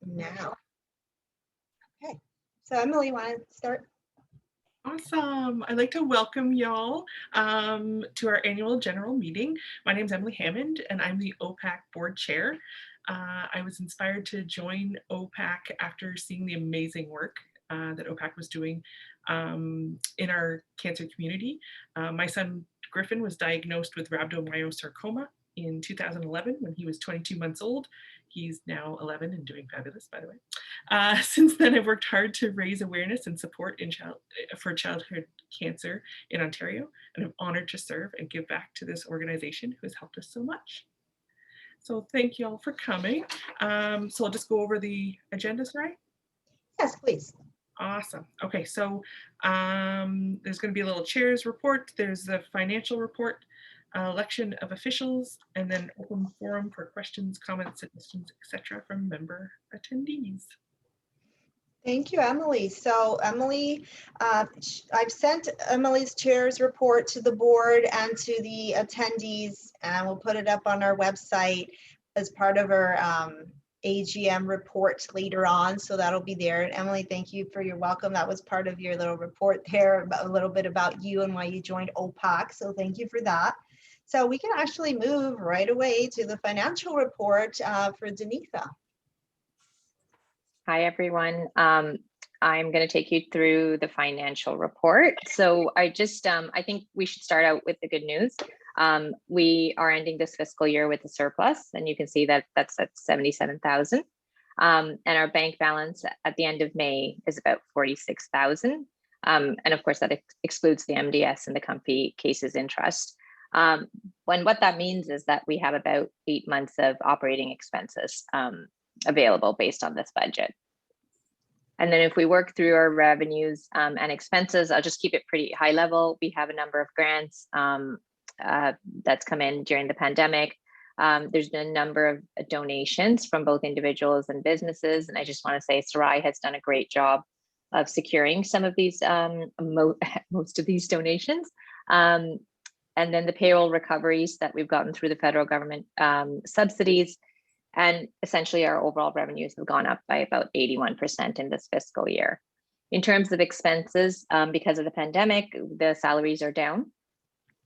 now. Okay, so Emily, you want to start? Awesome. I'd like to welcome y'all to our annual general meeting. My name is Emily Hammond and I'm the OPACC board chair. I was inspired to join OPACC after seeing the amazing work that OPACC was doing in our cancer community. My son Griffin was diagnosed with rhabdomyosarcoma in 2011 when he was 22 months old. He's now 11 and doing fabulous, by the way. Since then, I've worked hard to raise awareness and support for childhood cancer in Ontario, and I'm honored to serve and give back to this organization who has helped us so much. So thank you all for coming. So I'll just go over the agenda, right? Yes, please. Awesome. Okay, so there's going to be a little chair's report. There's the financial report, election of officials, and then open forum for questions, comments, suggestions, etc. from member attendees. Thank you, Emily. So Emily, I've sent Emily's chair's report to the board and to the attendees, and we'll put it up on our website as part of our AGM report later on. So that'll be there. And Emily, thank you for your welcome. That was part of your little report there, a little bit about you and why you joined OPACC. So thank you for that. So we can actually move right away to the financial report for Denitha. Hi, everyone. I'm going to take you through the financial report. So I think we should start out with the good news. We are ending this fiscal year with a surplus, and you can see that that's at 77,000. And our bank balance at the end of May is about 46,000. And of course, that excludes the MDS and the comfy cases interest. What that means is that we have about 8 months of operating expenses available based on this budget. And then if we work through our revenues and expenses, I'll just keep it pretty high level. We have a number of grants that's come in during the pandemic. There's been a number of donations from both individuals and businesses. And I just want to say Sarai has done a great job of securing some of these, most of these donations. And then the payroll recoveries that we've gotten through the federal government subsidies. And essentially our overall revenues have gone up by about 81% in this fiscal year. In terms of expenses, because of the pandemic, the salaries are down.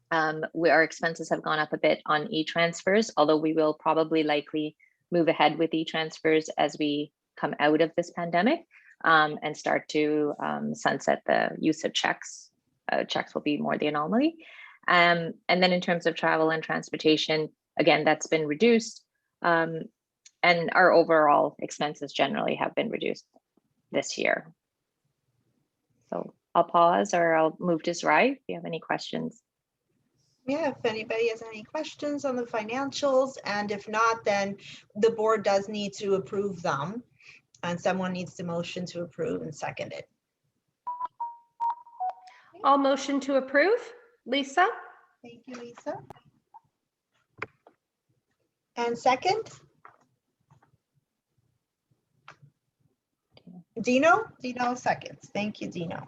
Our expenses have gone up a bit on e-transfers, although we will probably likely move ahead with e-transfers as we come out of this pandemic and start to sunset the use of checks. Checks will be more the anomaly. And then in terms of travel and transportation, again, that's been reduced. And our overall expenses generally have been reduced this year. So I'll pause or I'll move to Sarai if you have any questions. Yeah, if anybody has any questions on the financials, and if not, then the board does need to approve them, and someone needs to motion to approve and second it. I'll motion to approve. Lisa? Thank you, Lisa. And second? Dino? Dino seconds. Thank you, Dino.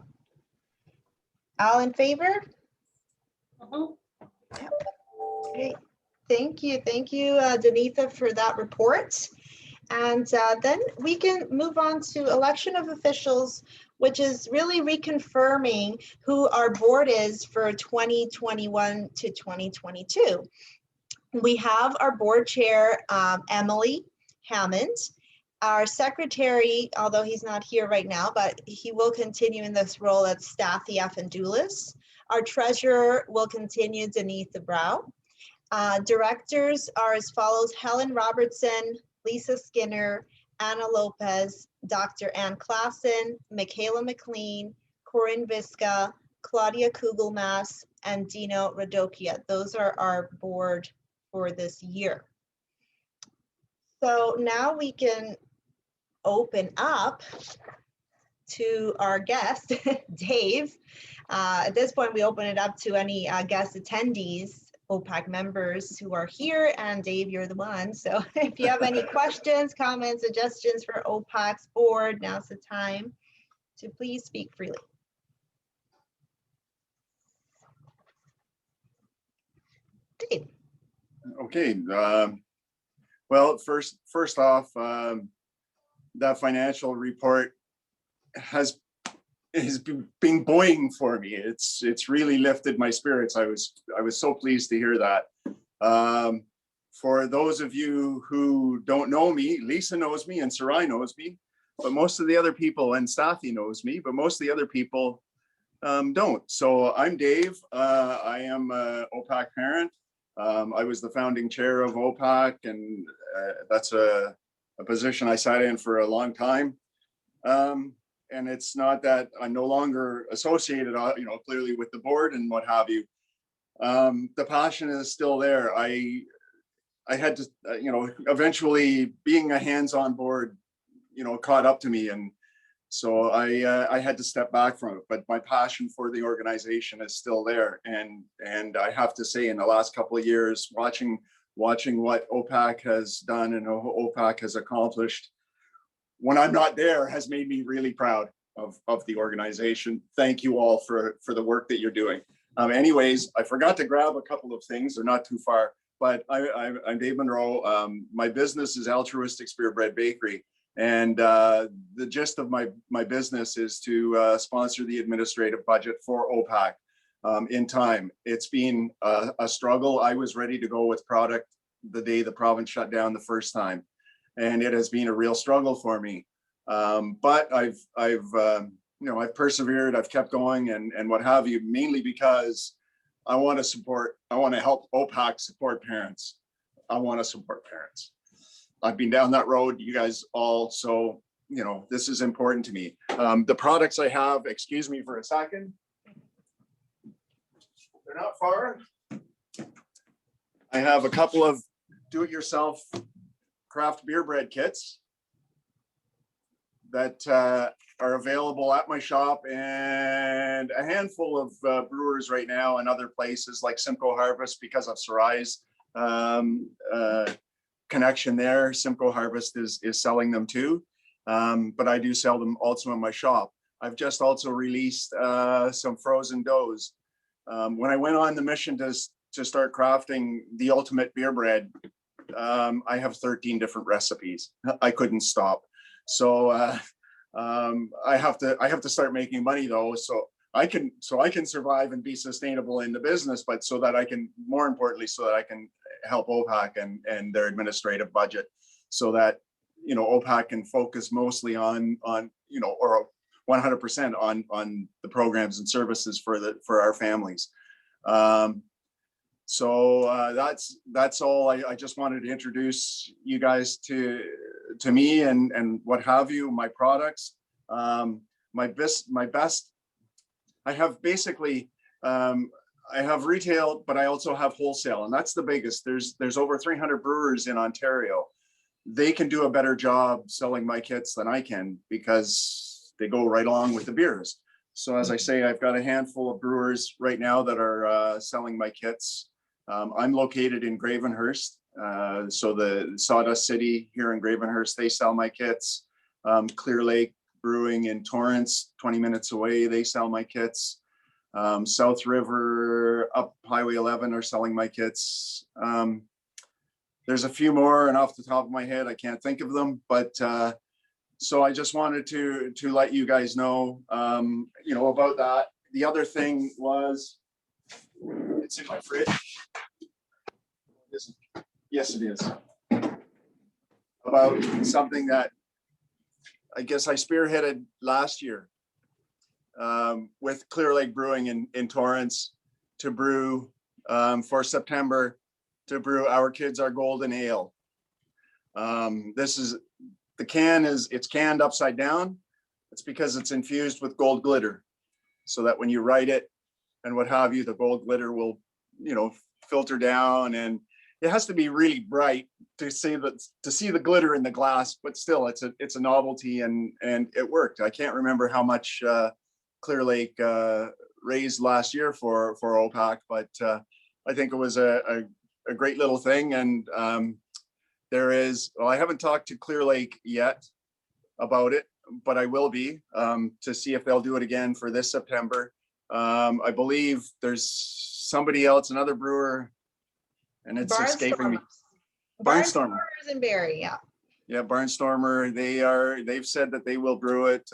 All in favor? Yep. Okay. Thank you. Thank you, Denitha, for that report. And then we can move on to election of officials, which is really reconfirming who our board is for 2021 to 2022. We have our board chair, Emily Hammond. Our secretary, although he's not here right now, but he will continue in this role as Stathy Afandoulis. Our treasurer will continue, Denitha Brow. Directors are as follows: Helen Robertson, Lisa Skinner, Anna Lopez, Dr. Ann Klassen, Michaela McLean, Corinne Visca, Claudia Kugelmass, and Dino Radokia. Those are our board for this year. So now we can open up to our guest, Dave. At this point, we open it up to any guest attendees, OPACC members who are here, and Dave, you're the one. So if you have any questions, comments, suggestions for OPACC's board, now's the time to please speak freely. Dave. Okay. Well, first off, that financial report has been buoying for me. It's really lifted my spirits. I was so pleased to hear that. For those of you who don't know me, Lisa knows me and Sarai knows me, but most of the other people, and Staffy knows me, but most of the other people don't. So I'm Dave. I am a OPACC parent. I was the founding chair of OPACC, and that's a position I sat in for a long time. And it's not that I'm no longer associated, clearly with the board and what have you. The passion is still there. I had to, eventually being a hands-on board, caught up to me. And so I had to step back from it, but my passion for the organization is still there. And I have to say, in the last couple of years, watching what OPACC has done and OPACC has accomplished when I'm not there has made me really proud of the organization. Thank you all for the work that you're doing. Anyways, I forgot to grab a couple of things. They're not too far, but I'm Dave Monroe. My business is Altruistic Spear Bread Bakery. And the gist of my business is to sponsor the administrative budget for OPACC in time. It's been a struggle. I was ready to go with product the day the province shut down the first time, and it has been a real struggle for me. But I've persevered. I've kept going and what have you, mainly because I want to help OPACC support parents. I want to support parents. I've been down that road, you guys all, so, this is important to me. The products I have, excuse me for a second. They're not far. I have a couple of do-it-yourself craft beer bread kits that are available at my shop, and a handful of brewers right now and other places like Simcoe Harvest, because of Sarai's connection there. Simcoe Harvest is selling them too, but I do sell them also in my shop. I've just also released some frozen doughs. When I went on the mission to start crafting the ultimate beer bread, I have 13 different recipes. I couldn't stop. So I have to start making money though, so I can survive and be sustainable in the business, but so that I can, more importantly, so that I can help OPACC and their administrative budget, so that OPACC can focus mostly on or 100% on the programs and services for our families. So that's all. I just wanted to introduce you guys to me and what have you, my products. My best, I have basically, I have retail, but I also have wholesale, and that's the biggest. There's over 300 brewers in Ontario. They can do a better job selling my kits than I can, because they go right along with the beers. So as I say, I've got a handful of brewers right now that are selling my kits. I'm located in Gravenhurst. So the Sawdust City here in Gravenhurst, they sell my kits. Clear Lake Brewing in Torrance, 20 minutes away, they sell my kits. South River up Highway 11 are selling my kits. There's a few more, and off the top of my head, I can't think of them, but so I just wanted to let you guys know, about that. The other thing was, it's in my fridge. Yes, it is. About something that I guess I spearheaded last year with Clear Lake Brewing in Torrance to brew for September, to brew Our Kids Are Golden Ale. This is, the can it's canned upside down. It's because it's infused with gold glitter, so that when you write it and what have you, the gold glitter will, filter down, and it has to be really bright to see the glitter in the glass, but still it's a novelty, and it worked. I can't remember how much Clear Lake raised last year for OPACC, but I think it was a great little thing. And I haven't talked to Clear Lake yet about it, but I will be to see if they'll do it again for this September. I believe there's somebody else, another brewer, and it's escaping me. Barnstormers in Barrie, yeah. Yeah, Barnstormer, they've said that they will brew it.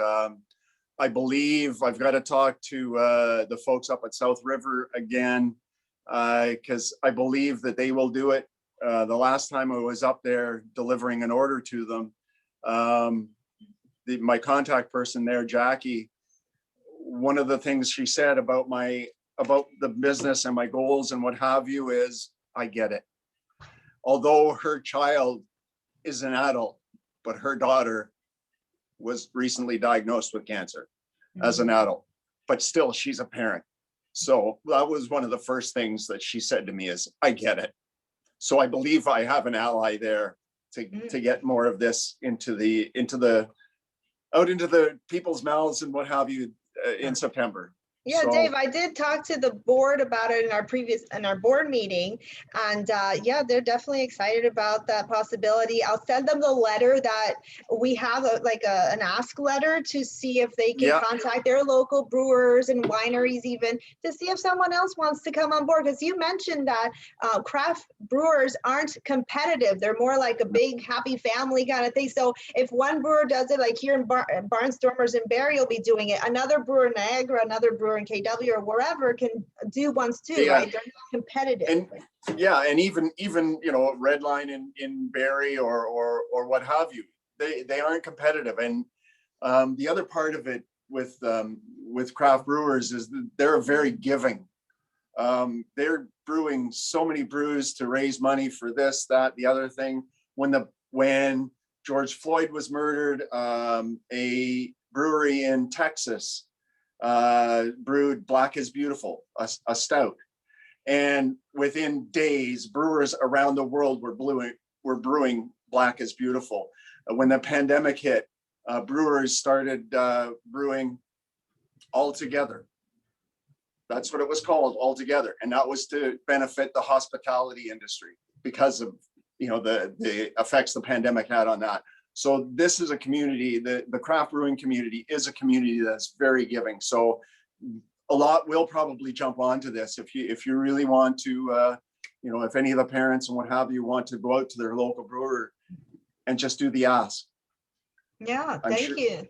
I believe I've got to talk to the folks up at South River again, because I believe that they will do it. The last time I was up there delivering an order to them, my contact person there, Jackie, one of the things she said about the business and my goals and what have you is, I get it. Although her child is an adult, but her daughter was recently diagnosed with cancer as an adult, but still she's a parent. So that was one of the first things that she said to me is, I get it. So I believe I have an ally there to get more of this into the people's mouths and what have you in September. Yeah, So, Dave, I did talk to the board about it in our board meeting, and yeah, they're definitely excited about that possibility. I'll send them the letter that we have, an ask letter to see if they can contact their local brewers and wineries, even to see if someone else wants to come on board. Because you mentioned that craft brewers aren't competitive; they're more like a big happy family kind of thing. So if one brewer does it, like here in Barnstormers in Barrie will be doing it, another brewer in Niagara, another brewer in KW or wherever can do ones too, right? They're not competitive. And and even Redline in Barrie or what have you, they aren't competitive. And the other part of it with craft brewers is that they're very giving. They're brewing so many brews to raise money for this, that, the other thing. When George Floyd was murdered, a brewery in Texas brewed Black is Beautiful, a stout, and within days brewers around the world were brewing Black is Beautiful. When the pandemic hit, brewers started brewing All Together. That's what it was called, All Together, and that was to benefit the hospitality industry because of the effects the pandemic had on that. So this is a community, the craft brewing community is a community that's very giving. So a lot will probably jump onto this if you really want to, if any of the parents and what have you want to go out to their local brewer and just do the ask. Yeah, thank you.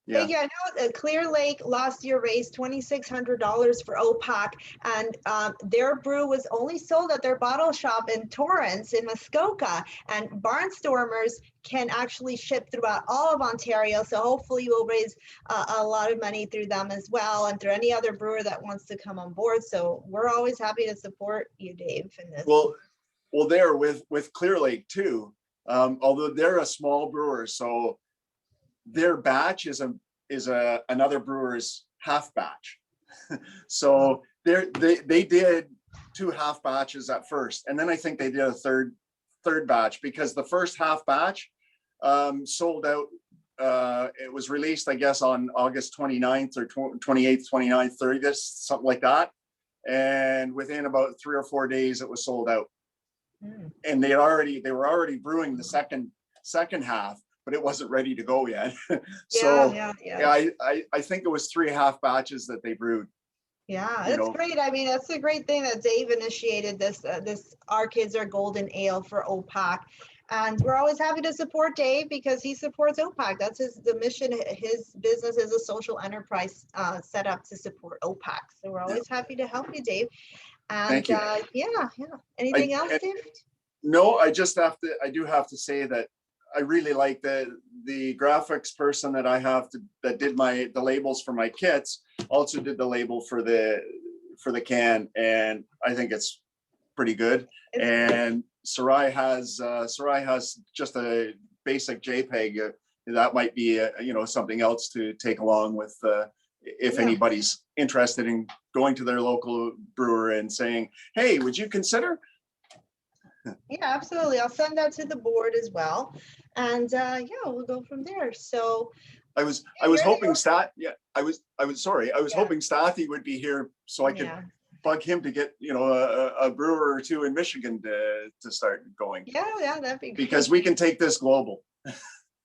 Yeah. Thank you. I know Clear Lake last year raised $2,600 for OPACC, and their brew was only sold at their bottle shop in Torrance in Muskoka, and Barnstormers can actually ship throughout all of Ontario. So hopefully we'll raise a lot of money through them as well, and through any other brewer that wants to come on board. So we're always happy to support you, Dave, in this. Well, there with Clear Lake too, although they're a small brewer, so their batch is another brewer's half batch. So they did 2 half batches at first, and then I think they did a third batch, because the first half batch sold out. It was released, I guess, on August 29th or 28th, 29th, 30th, something like that. And within about 3 or 4 days, it was sold out. And they were already brewing the second half, but it wasn't ready to go yet. So I think it was 3 half batches that they brewed. Yeah, it's great. I mean, that's a great thing that Dave initiated this Our Kids Are Golden Ale for OPACC. And we're always happy to support Dave because he supports OPACC. That's the mission. His business is a social enterprise set up to support OPACC. So we're always happy to help you, Dave. And Thank you. Anything else, Dave? No, I do have to say that I really like the graphics person that I have that did the labels for my kits, also did the label for the can, and I think it's pretty good. And Sarai has just a basic JPEG. That might be something else to take along with if anybody's interested in going to their local brewer and saying, hey, would you consider? Yeah, absolutely. I'll send that to the board as well. And we'll go from there. So I was hoping hoping Stathi would be here so I could bug him to get a brewer or two in Michigan to start going. Yeah, that'd be great. Because we can take this global.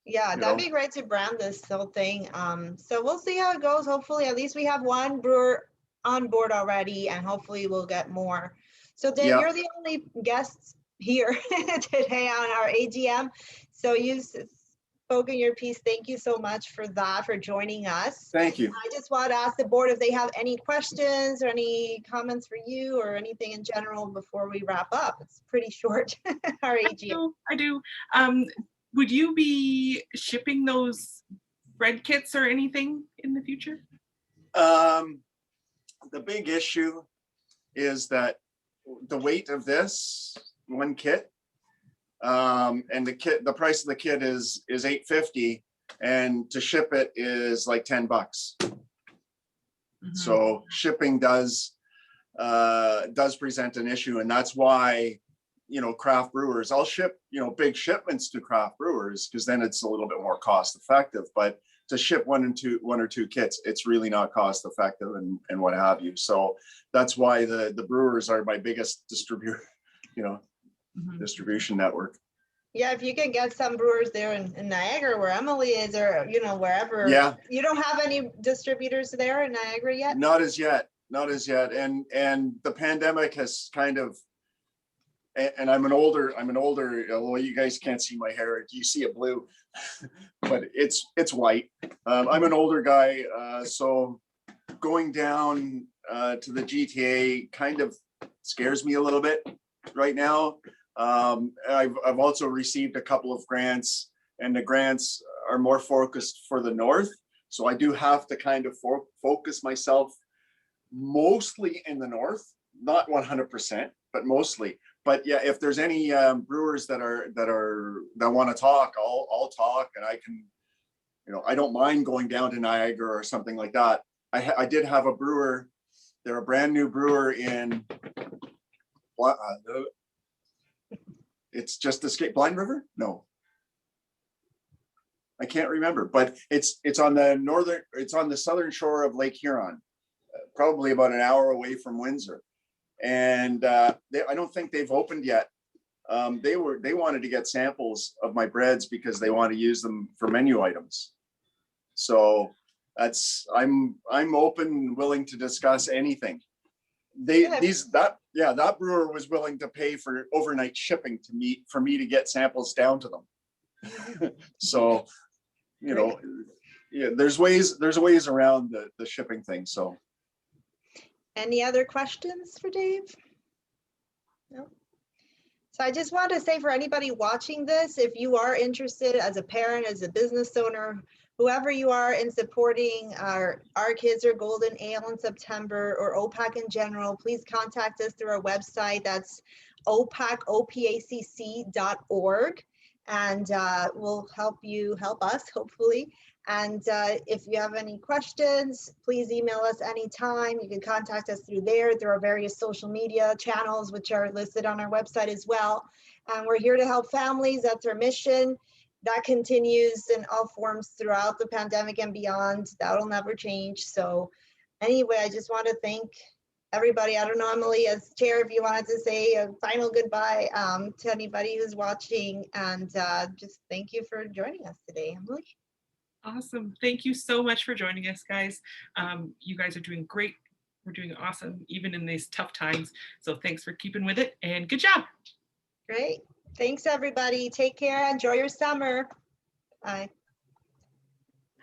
Yeah, that'd be great to brand this whole thing. So we'll see how it goes. Hopefully, at least we have one brewer on board already, and hopefully we'll get more. So Dave, you're the only guests here today on our AGM. So you've spoken your piece. Thank you so much for that, for joining us. Thank you. I just want to ask the board if they have any questions or any comments for you or anything in general before we wrap up. It's pretty short, our AGM. I do. Would you be shipping those bread kits or anything in the future? The big issue is that the weight of this one kit, and the price of the kit is $8.50, and to ship it is like $10. So shipping does present an issue, and that's why, you know, craft brewers, I'll ship, you know, big shipments to craft brewers because then it's a little bit more cost effective. But to ship one or two kits, it's really not cost effective and what have you. So that's why the brewers are my biggest distributor, you know, distribution network. Yeah, if you can get some brewers there in Niagara where Emily is, or, you know, wherever. Yeah. You don't have any distributors there in Niagara yet? Not as yet. And the pandemic has kind of, and I'm an older, although you guys can't see my hair, you see it blue, but it's white. I'm an older guy, so going down to the GTA kind of scares me a little bit right now. I've also received a couple of grants, and the grants are more focused for the north. So I do have to kind of focus myself mostly in the north, not 100%, but mostly. But yeah, if there's any brewers that want to talk, I'll talk, and I can, you know, I don't mind going down to Niagara or something like that. I did have a brewer. They're a brand new brewer in what? It's just escaped Blind River? No, I can't remember. But it's on the southern shore of Lake Huron, probably about an hour away from Windsor. And I don't think they've opened yet. They wanted to get samples of my breads because they want to use them for menu items. So I'm open, willing to discuss anything. That brewer was willing to pay for overnight shipping for me to get samples down to them. So, you know, yeah, there's ways around the shipping thing. So. Any other questions for Dave? No. So I just want to say, for anybody watching this, if you are interested as a parent, as a business owner, whoever you are, in supporting our Kids Are Golden Ale in September, or OPACC in general, please contact us through our website. That's opacc.org, and we'll help us, hopefully. And if you have any questions, please email us anytime. You can contact us through our various social media channels, which are listed on our website as well. And we're here to help families. That's our mission. That continues in all forms throughout the pandemic and beyond. That'll never change. So anyway, I just want to thank everybody. I don't know, Emily, as chair, if you wanted to say a final goodbye to anybody who's watching, and just thank you for joining us today, Emily. Awesome. Thank you so much for joining us, guys. You guys are doing great. We're doing awesome, even in these tough times. So thanks for keeping with it, and good job. Great. Thanks, everybody. Take care. Enjoy your summer. Bye.